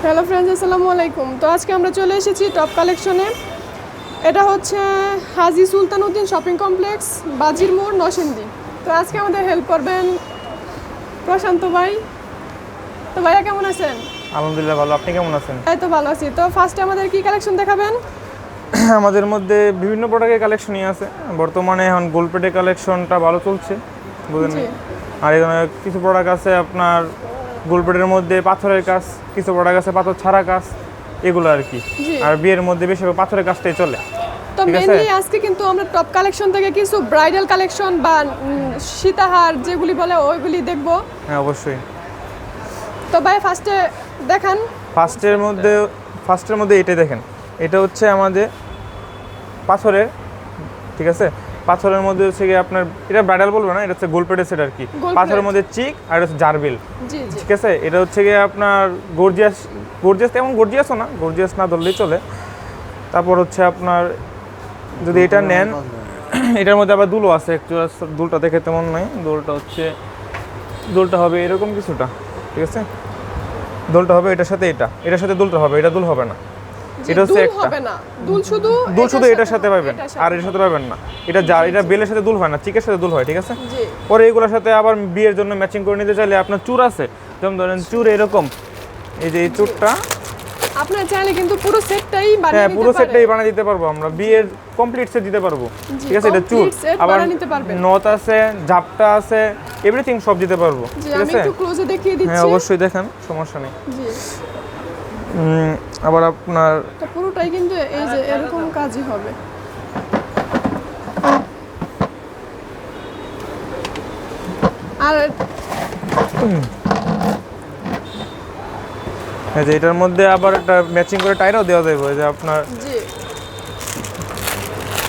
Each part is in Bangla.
হ্যালো ফ্রেন্ডস, আসসালামু আলাইকুম। তো আজকে আমরা চলে এসেছি টপ কালেকশনে। এটা হচ্ছে হাজি সুলতানুদ্দিন শপিং কমপ্লেক্স, বাজির মোড়, নরসিংদী। তো আজকে আমাদের হেল্প করবেন প্রশান্ত ভাই। তো ভাইয়া কেমন আছেন? আলহামদুলিল্লাহ ভালো। আপনি কেমন আছেন? এই তো ভালো আছি। তো ফার্স্টে আমাদের কি কালেকশন দেখাবেন? আমাদের মধ্যে বিভিন্ন প্রোডাক্টের কালেকশনই আছে। বর্তমানে এখন গোলপেটের কালেকশনটা ভালো চলছে, বুঝলেন। জি। আর এখানে কিছু প্রোডাক্ট আছে আপনার গোলপেটের মধ্যে পাথরের কাজ, কিছু প্রোডাক্ট আছে পাথর ছাড়া কাজ, এগুলো আর কি। জি। আর বিয়ের মধ্যে বেশিরভাগ পাথরের কাজটাই চলে। তো ঠিক আছে। মেইনলি আজকে কিন্তু আমরা টপ কালেকশন থেকে কিছু ব্রাইডাল কালেকশন বা সীতাহার যেগুলি বলে ওইগুলি দেখব। হ্যাঁ অবশ্যই। তো ভাই ফার্স্টে দেখান। ফার্স্টের মধ্যে এটা দেখেন, এটা হচ্ছে আমাদের পাথরের, ঠিক আছে। পাথরের মধ্যে হচ্ছে কি আপনার, এটা ব্রাইডাল বলবো না, এটা হচ্ছে গোলপেটের সেট আর কি। পাথরের মধ্যে চিক আর হচ্ছে জারবিল, জি জি। ঠিক আছে। এটা হচ্ছে কি আপনার গর্জিয়াস তেমন গর্জিয়াসও না, গর্জিয়াস না ধরলেই চলে। তারপর হচ্ছে আপনার যদি এটা নেন, এটার মধ্যে আবার দুলও আছে। একচুয়ালি দুলটা দেখে তেমন নয়, দুলটা হবে এরকম কিছুটা, ঠিক আছে। দুলটা হবে এটার সাথে দুলটা হবে, এটা দুল হবে না। এটা হচ্ছে একটা হবে না, দুল শুধু এটার সাথে পাবেন, আর এর সাথে পাবেন না। এটা বেলের সাথে দুল হয় না, চিকের সাথে দুল হয়, ঠিক আছে। জি। পরে এগুলোর সাথে আবার বিয়ের জন্য ম্যাচিং করে নিতে চাইলে আপনার চূড় আছে, যেমন ধরেন চূড় এরকম, এই যে এই চূড়টা আপনারা চাইলে কিন্তু পুরো সেটটাই বানিয়ে হ্যাঁ নিতে পুরো পারেন। সেটটাই বানিয়ে দিতে পারবো আমরা, বিয়ের কমপ্লিট সেট দিতে পারবো, জি, ঠিক আছে। এটা চূড় complete set আবার বানিয়ে নিতে পারবেন। নথ আছে, ঝাপটা আছে, এভরিথিং সব দিতে পারবো, জি, ঠিক আমি আছে। একটু ক্লোজে দেখিয়ে দিচ্ছি। হ্যাঁ অবশ্যই দেখান, সমস্যা নেই। জি। আবার আপনার এটা পুরোটাই কিন্তু এই যে এরকম কাজই হবে। আর এই যে এটার মধ্যে আবার একটা ম্যাচিং করে টাইরাও দেওয়া যাবে, যে আপনার জি,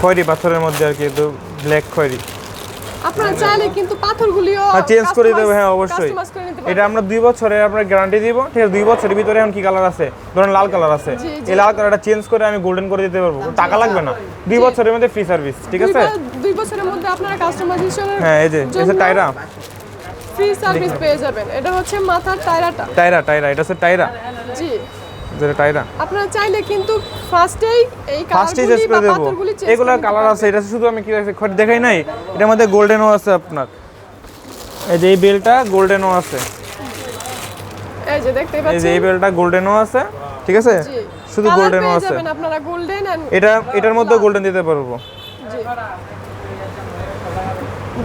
খয়েরি পাথরের মধ্যে আর কি, একটু ব্ল্যাক খয়েরি। আপনারা চাইলে কিন্তু পাথরগুলিও চেঞ্জ করে দেবে, হ্যাঁ অবশ্যই। কাস্টমাইজ করে নিতে এটা পারবেন। আমরা 2 বছরের আপনার গ্যারান্টি দিব, ঠিক আছে। 2 বছরের ভিতরে এখন কি কালার আছে, ধরেন লাল কালার আছে, জি, জি। এই লাল কালারটা চেঞ্জ করে আমি গোল্ডেন করে দিতে পারবো, টাকা লাগবে না। 2 বছরের মধ্যে ফ্রি সার্ভিস, ঠিক আছে। 2 বছরের মধ্যে আপনারা কাস্টমাইজেশনের হ্যাঁ এই যে টাইরা ফ্রি সার্ভিস পেয়ে যাবেন। এটা হচ্ছে মাথার টায়রাটা। টাইরা এটা হচ্ছে টাইরা, জি। যেটা টাইরা আপনারা চাইলে কিন্তু ফার্স্টেই এই ফার্স্টে চেঞ্জ কালারগুলি বা করে দেবো। পাথরগুলি চেঞ্জ এগুলো কালার আছে, এটা শুধু আমি কি দেখাই নাই, এটার মধ্যে গোল্ডেনও আছে আপনার। এই যে এই বেলটা গোল্ডেনও আছে, এই যে দেখতে এই পাচ্ছেন। যে এই বেলটা গোল্ডেনও আছে, ঠিক আছে। জি। শুধু Colour গোল্ডেনও পেয়ে আছে, যাবেন আপনারা গোল্ডেন এন্ড এটার মধ্যে গোল্ডেন দিতে পারবো। জি।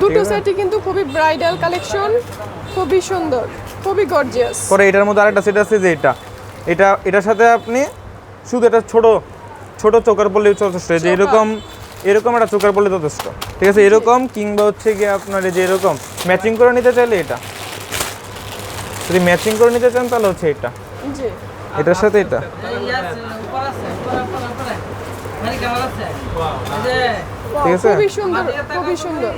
দুটো সেটই কিন্তু খুবই ব্রাইডাল কালেকশন, খুবই সুন্দর, খুবই গর্জিয়াস। পরে এটার মধ্যে আরেকটা সেট আছে, যে এটার সাথে আপনি শুধু এটা ছোট চোকার পড়লে যথেষ্ট, যে এরকম একটা চোকার পড়লে যথেষ্ট, ঠিক আছে। এরকম কিংবা হচ্ছে গিয়ে আপনার এই যে এরকম ম্যাচিং করে নিতে চাইলে এটা, যদি ম্যাচিং করে নিতে চান তাহলে হচ্ছে এটা, জি। এটার সাথে এটা, ঠিক আছে। খুবই সুন্দর, খুবই সুন্দর।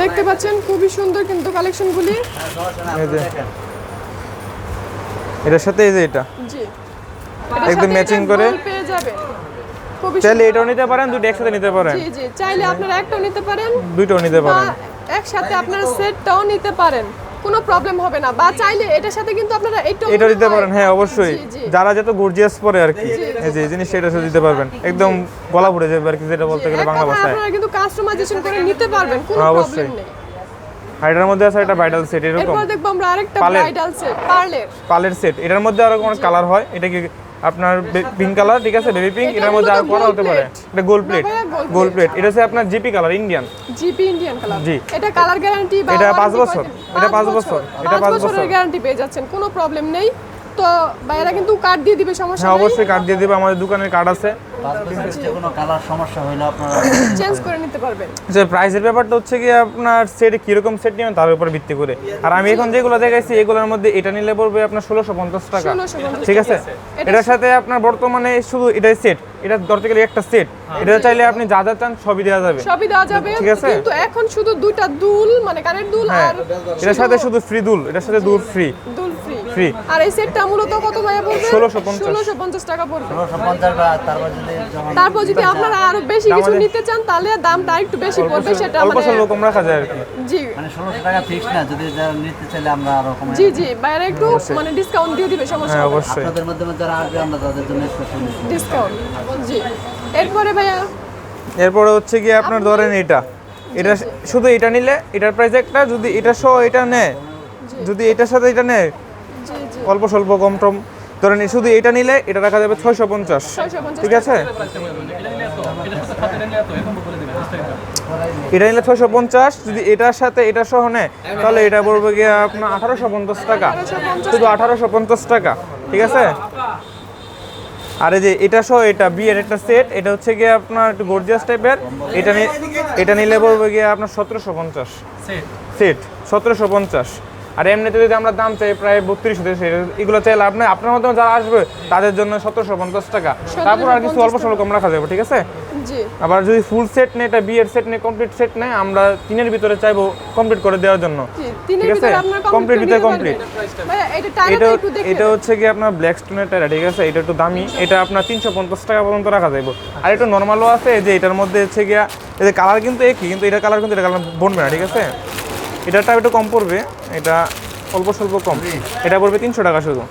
দেখতে পাচ্ছেন খুবই সুন্দর কিন্তু কালেকশনগুলি। এই যে এটার সাথে এই যে এটা জি। একদম ম্যাচিং করে পেয়ে যাবেন। খুবই চাইলে এটাও নিতে পারেন, দুটো একসাথে নিতে পারেন, জি জি, চাইলে আপনারা একটাও নিতে পারেন দুইটাও নিতে বা পারেন, একসাথে আপনারা সেটটাও নিতে পারেন, কোনো প্রবলেম হবে না। বা চাইলে এটার সাথে কিন্তু আপনারা এটা দিতে পারেন, হ্যাঁ অবশ্যই। জি, জি। যারা যত গর্জিয়াস পরে আর কি, এই যে এই জিনিসটা এটার সাথে দিতে পারবেন, একদম গলা পড়ে যাবে আর কি, যেটা বলতে গেলে বাংলা ভাষায়। আপনারা কিন্তু কাস্টমাইজেশন করে নিতে পারবেন, কোনো অবশ্যই। প্রবলেম নেই। আর এটার মধ্যে আছে একটা ব্রাইডাল সেট, এরকম এরপর দেখবো আমরা আরেকটা পার্লের। ব্রাইডাল সেট, পার্লের। পালের সেট। এটার মধ্যে আরো অনেক কালার হয়, এটা কি আপনার পিঙ্ক কালার, ঠিক আছে, বেবি পিঙ্ক। এটা এটার মধ্যে আর মূলত করা gold হতে পারে, plate। এটা গোল্ড প্লেট, না ভাইয়া, gold গোল্ড প্লেট। এটা হচ্ছে আপনার GP colour, Indian GP Indian colour. জি। এটা কালার গ্যারান্টি বা এটা 5 warranty বছর, কয়দিন? এটা 5 5 বছর, এটা 5 5 বছর। বছরের গ্যারান্টি পেয়ে যাচ্ছেন, কোনো প্রবলেম নেই। তো ভাইয়ারা কিন্তু কার্ড দিয়ে দিবে, সমস্যা হ্যাঁ নেই, অবশ্যই কার্ড দিয়ে দেবে, আমাদের দোকানের কার্ড আছে। যে কোনো কালার সমস্যা হইলে আপনারা চেঞ্জ করে নিতে পারবেন। যে প্রাইসের ব্যাপারটা হচ্ছে কি আপনার সেটে কিরকম সেট নেবেন তার উপর ভিত্তি করে। আর আমি এখন যেগুলো দেখাইছি এগুলোর মধ্যে এটা নিলে পড়বে আপনার 1650 টাকা, 1650 ঠিক আছে। এটা এটার সাথে আপনার বর্তমানে শুধু এটাই সেট, এটা ধরতে গেলে একটা সেট, এটা চাইলে আপনি যা যা চান সবই দেওয়া যাবে, সবই দেওয়া যাবে, ঠিক আছে। কিন্তু এখন শুধু দুইটা দুল, মানে কানের দুল হ্যাঁ। আর এটার সাথে শুধু ফ্রি দুল, এটার সাথে দুল ফ্রি, দুল ফ্রি। ফ্রি। আর এই সেটটা মূলত কত ভাইয়া পড়বে? 1650 1650 টাকা পড়বে। 1650 বা তারপর যদি আপনারা আরো বেশি কিছু নিতে চান তাহলে দামটা একটু বেশি পড়বে, সেটা অল্প মানে স্বল্প কম রাখা যায় আর কি। জি মানে 1600 টাকা ফিক্স না, যদি যারা নিতে চাইলে আমরা আরো কমে জি জি বাইরে একটু মানে ডিসকাউন্ট দিয়ে দিবে, সমস্যা হ্যাঁ হবে না। অবশ্যই। আপনাদের মাধ্যমে যারা আসবে আমরা তাদের জন্য স্পেশাল ডিসকাউন্ট জি। এরপরে ভাইয়া এরপরে হচ্ছে গিয়ে আপনার ধরেন এটা শুধু এটা নিলে এটার প্রাইস একটা, যদি এটা সহ এটা নেয়, যদি এটার সাথে এটা নেয় জি জি অল্প স্বল্প কম টম, ধরেন শুধু এটা নিলে এটা রাখা যাবে 650, 650 ঠিক আছে? এটা নিলে 650, যদি এটার সাথে এটা সহ নেয় তাহলে এটা পড়বে গিয়ে আপনার 1850 টাকা, শুধু 1850 টাকা, ঠিক আছে? আর এই যে এটা সহ এটা বিয়ের একটা সেট, এটা হচ্ছে গিয়ে আপনার একটু গর্জিয়াস টাইপের, এটা নিলে পড়বে গিয়ে আপনার 1750 সেট 1750। আর এমনিতে যদি আমরা দাম চাই প্রায় 3200, এগুলো চাইলে আপনার মাধ্যমে যারা আসবে তাদের জন্য 1750 টাকা, তারপর আর কিছু অল্প স্বল্প কম রাখা যাবে, ঠিক আছে? জি আবার যদি ফুল সেট নেই, এটা বিয়ের সেট নেই, কমপ্লিট সেট নেই, আমরা 3-এর ভিতরে চাইবো কমপ্লিট করে দেওয়ার জন্য, জি তিনের ঠিক আছে? ভিতরে আপনারা কমপ্লিট ভিতরে কমপ্লিট কমপ্লিট। ভাইয়া এটা টায়ারটা একটু দেখে এটা হচ্ছে কি আপনার ব্ল্যাক স্টোনের টায়ার, ঠিক আছে? এটা একটু দামি, এটা আপনার 350 টাকা পর্যন্ত রাখা যাবে। আর একটু নর্মালও আছে, যে এটার মধ্যে হচ্ছে গিয়া এদের কালার কিন্তু একই, কিন্তু এটা কালার বনবে না, ঠিক আছে? এটাটা একটু কম পড়বে, এটা অল্প স্বল্প কম, এটা পড়বে 300 টাকা শুধু,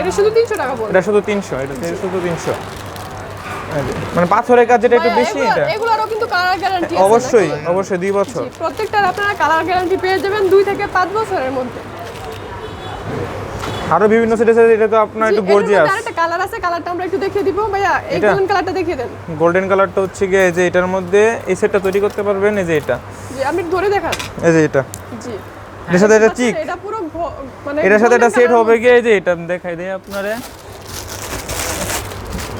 এটা শুধু 300 টাকা পড়বে। এটা শুধু 300, এটা শুধু 300। মানে পাথরের কাজ যেটা একটু বেশি, এটা এগুলারও কিন্তু কালার গ্যারান্টি আছে অবশ্যই নাকি? অবশ্যই 2 বছর। জি, প্রত্যেকটার আপনারা কালার গ্যারান্টি পেয়ে যাবেন 2 থেকে 5 বছরের মধ্যে। আরো বিভিন্ন সেট আছে, এটা তো আপনার একটু গর্জিয়াস। আরেকটা কালার আছে, কালারটা আমরা একটু দেখিয়ে দিব ভাইয়া, এই এটা? কোন কালারটা দেখিয়ে দেন। গোল্ডেন কালারটা হচ্ছে গিয়ে এই যে এটার মধ্যে এই সেটটা তৈরি করতে পারবেন, এই যে এটা, জি আপনি একটু ধরে দেখান। এই যে এটা, জি এটার সাথে এটা চিক, এটা পুরো মানে এটার সাথে এটা golden সেট colour হবে গিয়ে এই যে এটা দেখাই দেই আপনারে,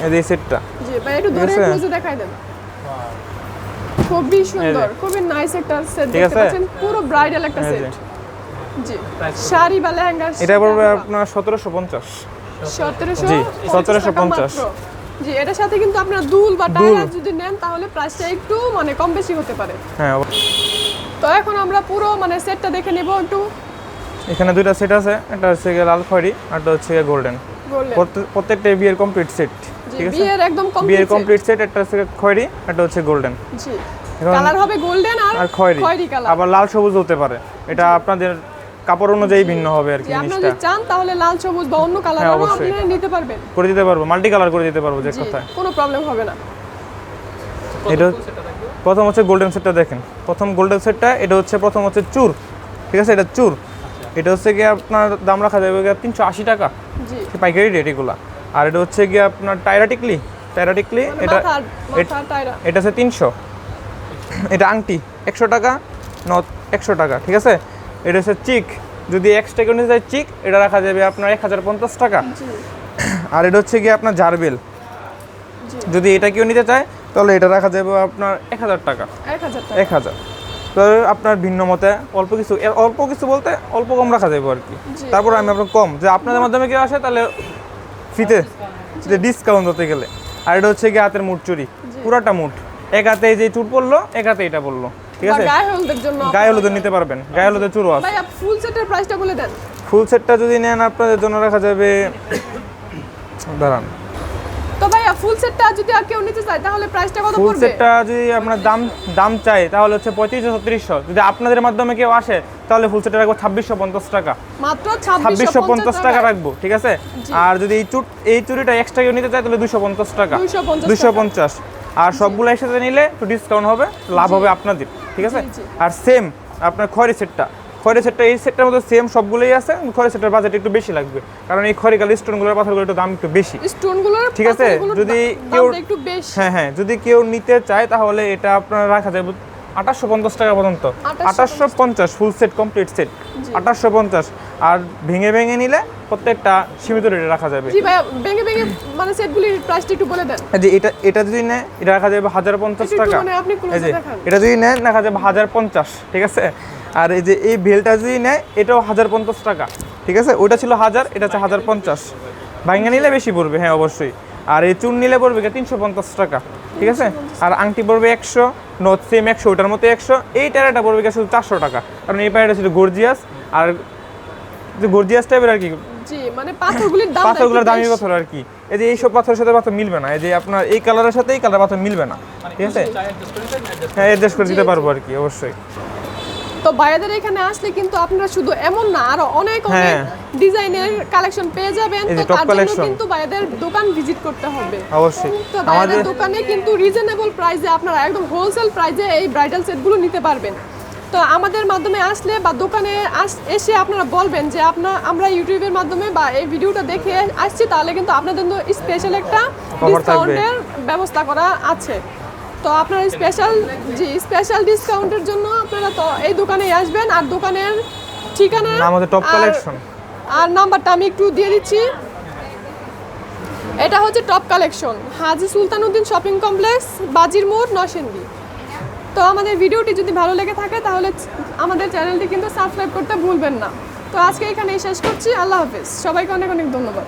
এই যে সেটটা, জি ভাই একটু ধরে ঠিক আছে? ক্লোজে দেখাই দেন। খুবই সুন্দর, খুবই নাইস একটা সেট ঠিক দেখতে আছে? পাচ্ছেন, পুরো ব্রাইডাল একটা এই যে। সেট। জি শাড়ি বা লেহেঙ্গা এটা পড়বে আপনার 1750। 1750 জি, টাকা 1750 মাত্র। জি এটার সাথে কিন্তু আপনার দুল বা টায়ার যদি নেন তাহলে প্রাইসটা একটু মানে কম বেশি হতে পারে। হ্যাঁ তো এখন আমরা পুরো মানে সেটটা দেখে নিব একটু। এখানে দুইটা সেট আছে, একটা হচ্ছে গিয়ে লাল খয়েরি আর একটা হচ্ছে গিয়ে গোল্ডেন, গোল্ডেন প্রত্যেকটা বিয়ের কমপ্লিট সেট, জি ঠিক আছে? বিয়ের একদম বিয়ের কমপ্লিট কমপ্লিট সেট, একটা হচ্ছে খয়েরি, একটা হচ্ছে গোল্ডেন। জি এখন- কালার হবে গোল্ডেন আর আর খয়েরি, খয়েরি কালার। আবার লাল সবুজ হতে পারে, এটা আপনাদের কাপড় অনুযায়ী ভিন্ন হবে আর কি জি আপনারা জিনিসটা। যদি চান তাহলে লাল সবুজ বা অন্য কালারও হ্যাঁ, অবশ্যই। আপনি নিতে পারবেন। করে দিতে পারবো, মাল্টি কালার করে দিতে পারবো যে জি কথায়। কোনো প্রবলেম হবে না। এটা প্রথম হচ্ছে গোল্ডেন সেটটা দেখেন, প্রথম গোল্ডেন সেটটা, এটা হচ্ছে প্রথম হচ্ছে চুর, ঠিক আছে? এটা চুর, এটা হচ্ছে গিয়ে আপনার দাম রাখা যাবে 380 টাকা, জি পাইকারি রেট এগুলা। আর এটা হচ্ছে গিয়ে আপনার টায়রা টিকলি, মানে এটা মাথার টায়রা এটা হচ্ছে 300। এটা আংটি 100 টাকা, নথ 100 টাকা, ঠিক আছে? এটা হচ্ছে চিক, যদি এক্সট্রা কেউ নিতে চায় চিক, এটা রাখা যাবে আপনার 1050 টাকা। জি আর এটা হচ্ছে গিয়ে আপনার জারবেল, জি যদি এটা কেউ নিতে চায় তাহলে এটা রাখা যাবে আপনার 1000 টাকা, 1000 টাকা 1000। তো আপনার ভিন্ন মতে অল্প কিছু বলতে অল্প কম রাখা যাবে আর কি। জি। তারপর আমি আপনার কম, যে আপনাদের মাধ্যমে কেউ আসে তাহলে ফ্রিতে, যে ডিসকাউন্ট হতে গেলে। আর এটা হচ্ছে গিয়ে হাতের মুঠ চুরি, পুরাটা মুঠ, এক হাতে এই যে চুর পড়লো, এক হাতে এটা পড়লো, ঠিক বা আছে? গায়ে হলুদের জন্য গায়ে হলুদের নিতে পারবেন, গায়ে হলুদের চুরও আছে। ভাই ফুল সেটের প্রাইসটা বলে দেন। ফুল সেটটা যদি নেন আপনাদের জন্য রাখা যাবে, দাঁড়ান, তো ভাইয়া ফুল সেটটা যদি আর কেউ নিতে চায় তাহলে প্রাইসটা কত ফুল পড়বে? সেটটা যদি আপনার দাম চাই তাহলে হচ্ছে 3500-3600, যদি আপনাদের মাধ্যমে কেউ আসে তাহলে ফুল সেটটা রাখবো 2650 টাকা, মাত্র 2650 টাকা রাখবো, ঠিক আছে? আর যদি এই চুড়িটা এক্সট্রা কেউ নিতে চায় তাহলে 250 টাকা, 250। আর সবগুলো একসাথে নিলে একটু ডিসকাউন্ট হবে, লাভ হবে আপনাদের, ঠিক আছে? জি। আর সেম আপনার খয়েরি সেটটা এই সেটটার মধ্যে সেম সবগুলোই আছে, খয়েরি সেটের বাজেট একটু বেশি লাগবে, কারণ এই খয়েরি কালি স্টোনগুলোর পাথরগুলোর একটু দাম একটু বেশি, স্টোনগুলোর ঠিক আছে? যদি কেউ একটু বেশি হ্যাঁ যদি কেউ নিতে চায় তাহলে এটা আপনার রাখা যাবে 2850 টাকা পর্যন্ত, 2850 ফুল সেট কমপ্লিট সেট 2850। আর ভেঙে নিলে প্রত্যেকটা সীমিত রেটে রাখা যাবে। জি ভাইয়া ভেঙে মানে সেটগুলির প্রাইসটা একটু বলে দেন। এই যে এটা যদি নেয় এটা রাখা যাবে 1050 টাকা, মানে আপনি এই ক্লোজে যে দেখান। এটা যদি নেন রাখা যাবে 1050, ঠিক আছে? আর এই যে এই বেলটা যদি নেয় এটাও 1050 টাকা, ঠিক আছে? ওইটা ছিল 1000, এটা হচ্ছে 1050, ভাঙা নিলে বেশি পড়বে, হ্যাঁ অবশ্যই। আর এই চুন নিলে পড়বে 350 টাকা, ঠিক আছে? আর আংটি পড়বে 100, নথ সেম 100, ওটার মতো 100। এই টায়ারটা পড়বে শুধু 400 টাকা, কারণ এই পায়রাটা ছিল গর্জিয়াস। আর যে গর্জিয়াস টাইপের আর কি, জি মানে পাথরগুলির দাম পাথরগুলোর দামি পাথর আর কি। এই যে এইসব পাথরের সাথে পাথর মিলবে না, এই যে আপনার এই কালারের সাথে এই কালার পাথর মিলবে না, ঠিক আছে? হ্যাঁ অ্যাডজাস্ট করে দিতে পারবো আর কি, অবশ্যই। তো ভাইয়াদের এখানে আসলে কিন্তু আপনারা শুধু এমন না, আরো অনেক অনেক হ্যাঁ। ডিজাইনের কালেকশন পেয়ে যাবেন। এই তো যে top তার জন্য collection। কিন্তু ভাইয়াদের দোকান ভিজিট করতে হবে। অবশ্যই তো ভাইয়াদের দোকানে কিন্তু রিজনেবল প্রাইসে আপনারা একদম হোলসেল প্রাইসে এই ব্রাইডাল সেটগুলো নিতে পারবেন। তো আমাদের মাধ্যমে আসলে বা দোকানে এসে আপনারা বলবেন যে আমরা ইউটিউবের মাধ্যমে বা এই ভিডিওটা দেখে আসছি, তাহলে কিন্তু আপনাদের জন্য স্পেশাল একটা ডিসকাউন্টের ব্যবস্থা করা আছে। তো আপনারা স্পেশাল ডিসকাউন্টের জন্য আপনারা তো এই দোকানে আসবেন। আর দোকানের ঠিকানা আমাদের টপ কালেকশন আর নাম্বারটা আমি একটু দিয়ে দিচ্ছি। এটা হচ্ছে টপ কালেকশন, হাজী সুলতানুদ্দিন শপিং কমপ্লেক্স, বাজির মোড়, নরসিংদী। তো আমাদের ভিডিওটি যদি ভালো লেগে থাকে তাহলে আমাদের চ্যানেলটি কিন্তু সাবস্ক্রাইব করতে ভুলবেন না। তো আজকে এখানেই শেষ করছি। আল্লাহ হাফেজ, সবাইকে অনেক অনেক ধন্যবাদ।